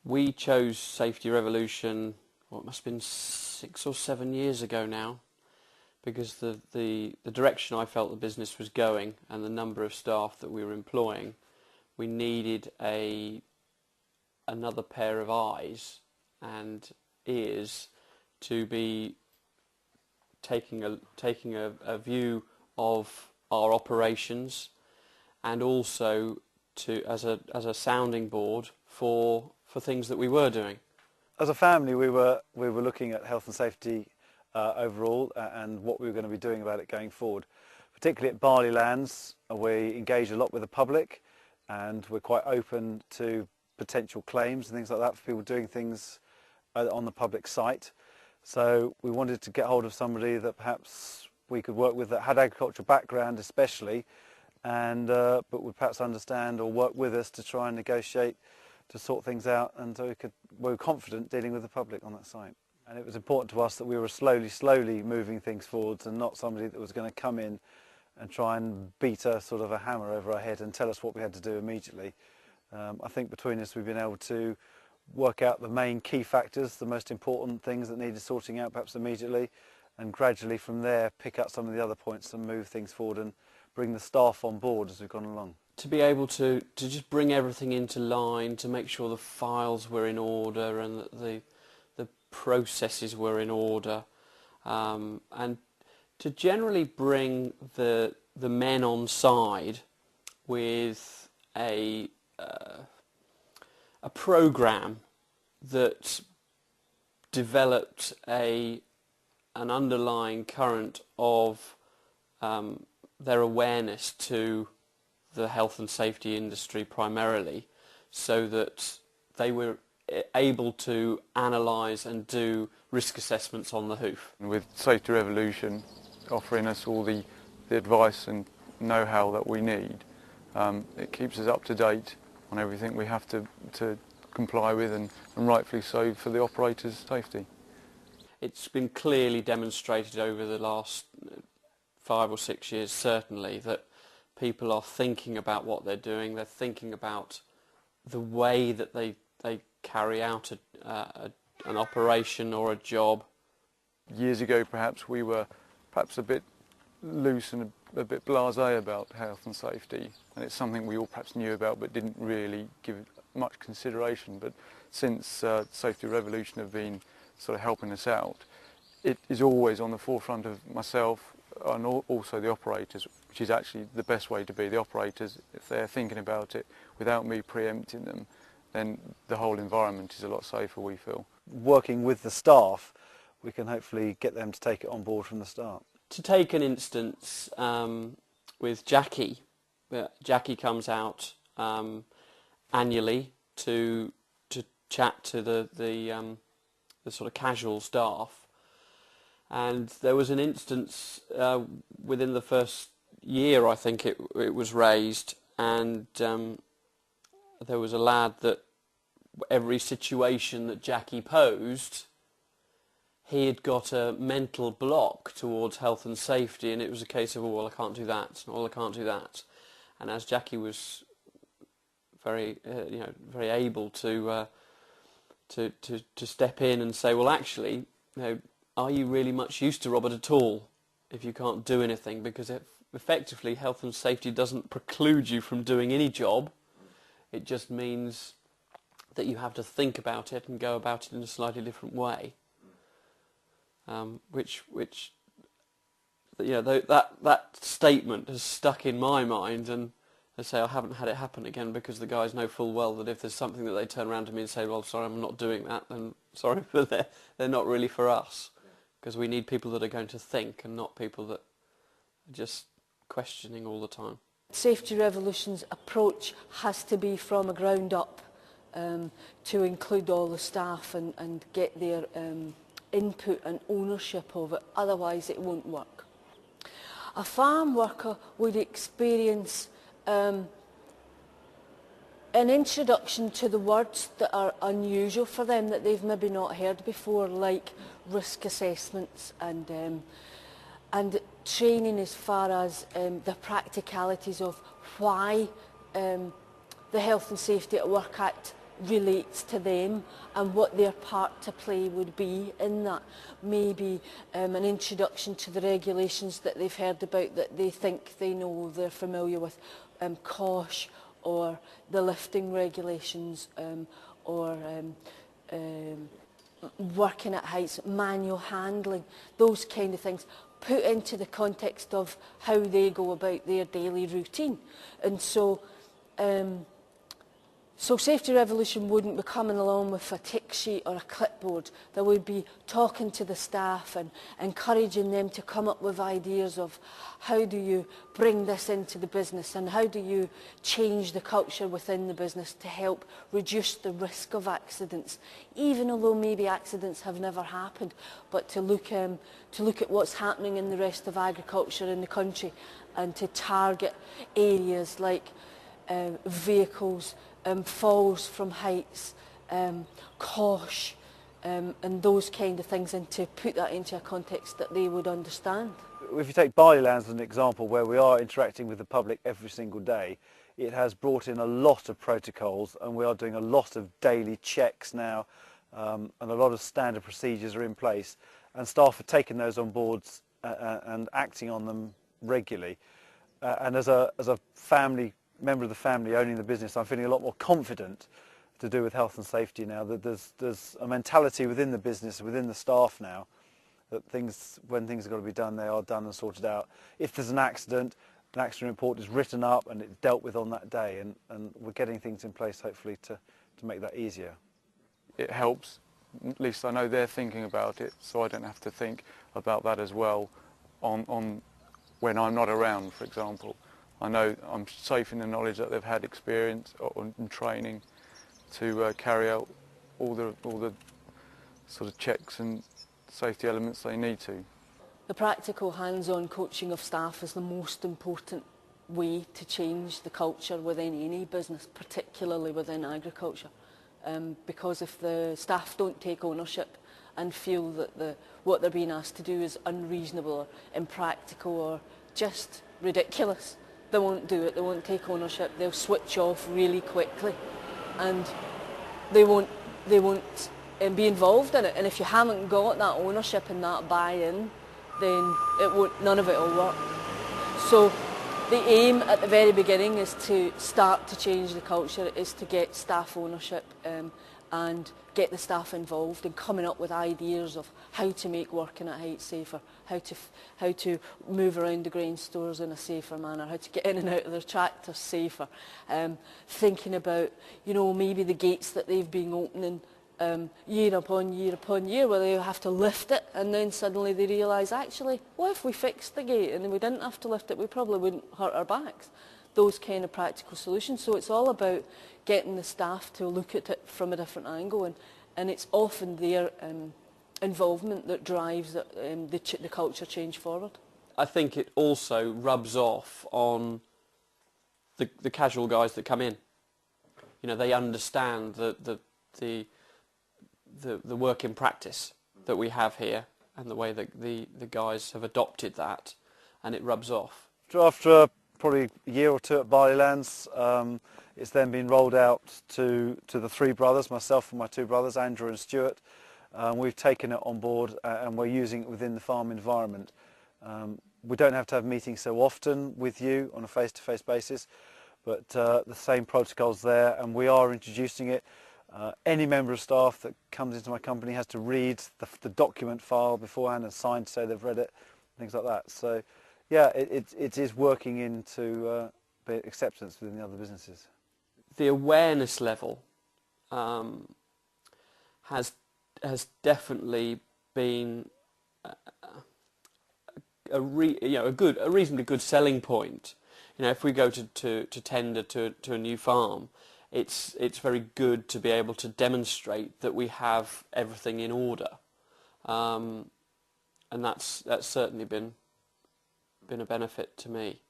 We chose Safety Revolution, well, it must have been 6 or 7 years ago now, because the direction I felt the business was going and the number of staff that we were employing, we needed another pair of eyes and ears to be taking a view of our operations, and also to as a sounding board for things that we were doing. As a family, we were looking at health and safety overall and what we were going to be doing about it going forward. Particularly at Barleylands, we engage a lot with the public, and we're quite open to potential claims and things like that for people doing things on the public site. So we wanted to get hold of somebody that perhaps we could work with that had agricultural background especially, and but would perhaps understand or work with us to try and negotiate to sort things out, and so we were confident dealing with the public on that site. And it was important to us that we were slowly moving things forwards, and not somebody that was going to come in and try and beat a sort of a hammer over our head and tell us what we had to do immediately. I think between us we've been able to work out the main key factors, the most important things that needed sorting out perhaps immediately, and gradually from there pick up some of the other points and move things forward and bring the staff on board as we've gone along. To be able to just bring everything into line, to make sure the files were in order and that the processes were in order, and to generally bring the men on side with a program that developed an underlying current of their awareness to the health and safety industry primarily, so that they were able to analyse and do risk assessments on the hoof. With Safety Revolution offering us all the advice and know-how that we need, it keeps us up to date on everything we have to comply with, and rightfully so for the operators' safety. It's been clearly demonstrated over the last 5 or 6 years certainly that people are thinking about what they're doing, they're thinking about the way that they carry out an operation or a job. Years ago perhaps we were a bit loose and a bit blasé about health and safety, and it's something we all perhaps knew about but didn't really give it much consideration. But since Safety Revolution have been sort of helping us out, it is always on the forefront of myself and also the operators, which is actually the best way to be. The operators, if they're thinking about it without me preempting them, then the whole environment is a lot safer, we feel. Working with the staff, we can hopefully get them to take it on board from the start. To take an instance with Jackie, Jackie comes out annually to chat to the sort of casual staff, and there was an instance within the first year, I think it was raised, and there was a lad that every situation that Jackie posed, he had got a mental block towards health and safety, and it was a case of, oh, well, I can't do that, well, I can't do that. And as Jackie was very able to step in and say, well, actually, are you really much use to Robert at all if you can't do anything? Because effectively, health and safety doesn't preclude you from doing any job. It just means that you have to think about it and go about it in a slightly different way. Which that statement has stuck in my mind, and I say I haven't had it happen again, because the guys know full well that if there's something that they turn around to me and say, well, sorry, I'm not doing that, then sorry, but they're not really for us, because we need people that are going to think and not people that are just questioning all the time. Safety Revolution's approach has to be from a ground up, to include all the staff and get their input and ownership of it, otherwise it won't work. A farm worker would experience an introduction to the words that are unusual for them, that they've maybe not heard before, like risk assessments and training as far as the practicalities of why the Health and Safety at Work Act relates to them and what their part to play would be in that. Maybe an introduction to the regulations that they've heard about that they think they know, they're familiar with, COSH or the lifting regulations, or working at heights, manual handling, those kind of things, put into the context of how they go about their daily routine. And so Safety Revolution wouldn't be coming along with a tick sheet or a clipboard. There would be talking to the staff and encouraging them to come up with ideas of how do you bring this into the business and how do you change the culture within the business to help reduce the risk of accidents, even although maybe accidents have never happened, but to look at what's happening in the rest of agriculture in the country and to target areas like vehicles, falls from heights, COSH, and those kind of things, and to put that into a context that they would understand. If you take Barleylands as an example, where we are interacting with the public every single day, it has brought in a lot of protocols, and we are doing a lot of daily checks now, and a lot of standard procedures are in place, and staff are taking those on board and acting on them regularly. And as a member of the family owning the business, I'm feeling a lot more confident to do with health and safety now. That there's a mentality within the business, within the staff now, that when things have got to be done, they are done and sorted out. If there's an accident report is written up and it's dealt with on that day, and we're getting things in place hopefully to make that easier. It helps, at least I know they're thinking about it, so I don't have to think about that as well on when I'm not around, for example. I know I'm safe in the knowledge that they've had experience and training to carry out all the sort of checks and safety elements they need to. The practical hands-on coaching of staff is the most important way to change the culture within any business, particularly within agriculture. Because if the staff don't take ownership and feel that what they're being asked to do is unreasonable or impractical or just ridiculous, they won't do it, they won't take ownership, they'll switch off really quickly and they won't be involved in it. And if you haven't got that ownership and that buy-in, then none of it will work. So the aim at the very beginning is to start to change the culture, is to get staff ownership and get the staff involved in coming up with ideas of how to make working at height safer, how to move around the grain stores in a safer manner, how to get in and out of their tractors safer, thinking about, maybe the gates that they've been opening year upon year, where they have to lift it, and then suddenly they realise, actually, what if we fixed the gate and we didn't have to lift it, we probably wouldn't hurt our backs. Those kind of practical solutions. So it's all about getting the staff to look at it from a different angle, and it's often their involvement that drives the culture change forward. I think it also rubs off on the casual guys that come in. They understand the work in practice that we have here and the way that the guys have adopted that, and it rubs off. After probably a year or two at Barleylands, it's then been rolled out to the three brothers, myself and my two brothers, Andrew and Stuart. We've taken it on board and we're using it within the farm environment. We don't have to have meetings so often with you on a face-to-face basis, but the same protocols there, and we are introducing it. Any member of staff that comes into my company has to read the document file beforehand and sign to say they've read it, things like that. So yeah, it is working into acceptance within the other businesses. The awareness level has definitely been a reasonably good selling point. If we go to tender to a new farm, it's very good to be able to demonstrate that we have everything in order, and that's certainly been a benefit to me.